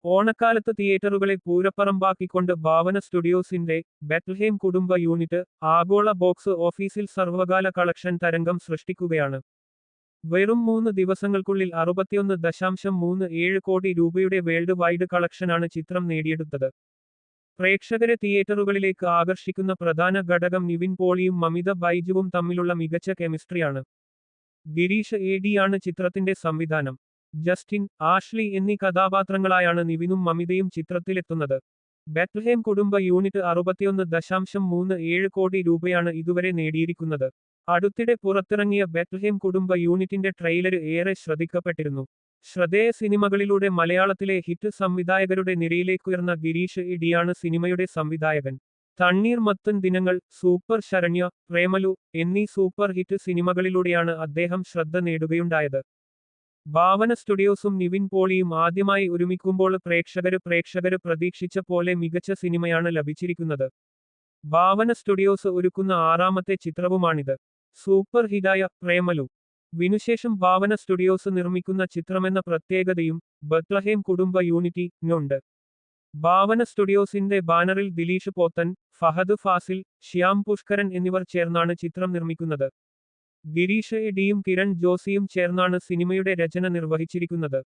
ഓണക്കാലത്ത് തിയേറ്ററുകളെ പൂരപ്പറമ്പാക്കിക്കൊണ്ട് ഭാവന സ്റ്റുഡിയോസിന്റെ ബെത്ലഹേം കുടുംബ യൂണിറ്റ് ആഗോള ബോക്സ് ഓഫീസിൽ സർവകാല കളക്ഷൻ തരംഗം സൃഷ്ടിക്കുകയാണ്. വെറും 3 ദിവസങ്ങൾക്കുള്ളിൽ 61.37 കോടി രൂപയുടെ വേൾഡ് വൈഡ് കളക്ഷനാണ് ചിത്രം നേടിയെടുത്തത്. പ്രേക്ഷകരെ തിയേറ്ററുകളിലേക്ക് ആകർഷിക്കുന്ന പ്രധാന ഘടകം നിവിൻ പോളിയും മമിത ബൈജുവും തമ്മിലുള്ള മികച്ച കെമിസ്ട്രിയാണ്. ഗിരീഷ് ആണ് ചിത്രത്തിന്റെ സംവിധാനം. ജസ്റ്റിൻ, ആഷ്ലി എന്നീ കഥാപാത്രങ്ങളായാണ് നിവിനും മമിതയും ചിത്രത്തിലെത്തുന്നത്. ബെത്ലഹേം കുടുംബ യൂണിറ്റ് 61.37 കോടി രൂപയാണ് ഇതുവരെ നേടിയിരിക്കുന്നത്. അടുത്തിടെ പുറത്തിറങ്ങിയ ബെത്ലഹേം കുടുംബ യൂണിറ്റിന്റെ ട്രെയിലര് ഏറെ ശ്രദ്ധിക്കപ്പെട്ടിരുന്നു. ശ്രദ്ധേയ സിനിമകളിലൂടെ മലയാളത്തിലെ ഹിറ്റ് സംവിധായകരുടെ നിരയിലേക്കുയർന്ന ഗിരീഷ് ആണ് സിനിമയുടെ സംവിധായകൻ. തണ്ണീർമത്തൻ ദിനങ്ങൾ, സൂപ്പർ ശരണ്യ, പ്രേമലു എന്നീ സൂപ്പർ ഹിറ്റ് സിനിമകളിലൂടെയാണ് അദ്ദേഹം ശ്രദ്ധ നേടുകയുണ്ടായത്. ഭാവന സ്റ്റുഡിയോസും നിവിൻ പോളിയും ആദ്യമായി ഒരുമിക്കുമ്പോൾ പ്രേക്ഷകര് പ്രതീക്ഷിച്ച പോലെ മികച്ച സിനിമയാണ് ലഭിച്ചിരിക്കുന്നത്. ഭാവന സ്റ്റുഡിയോസ് ഒരുക്കുന്ന 6ാമത്തെ ചിത്രവുമാണിത്. സൂപ്പർ ഹിറ്റായ പ്രേമലു വിനുശേഷം ഭാവന സ്റ്റുഡിയോസ് നിർമ്മിക്കുന്ന ചിത്രമെന്ന പ്രത്യേകതയും ബെത്ലഹേം കുടുംബ യൂണിറ്റിനുണ്ട്. ഭാവന സ്റ്റുഡിയോസിന്റെ ബാനറിൽ ദിലീഷ് പോത്തൻ, ഫഹദ് ഫാസിൽ, ശ്യാം പുഷ്കരൻ എന്നിവർ ചേർന്നാണ് ചിത്രം നിർമ്മിക്കുന്നത്. ഗിരീഷ് യും കിരൺ ജോസിയും ചേർന്നാണ് സിനിമയുടെ രചന നിർവഹിച്ചിരിക്കുന്നത്.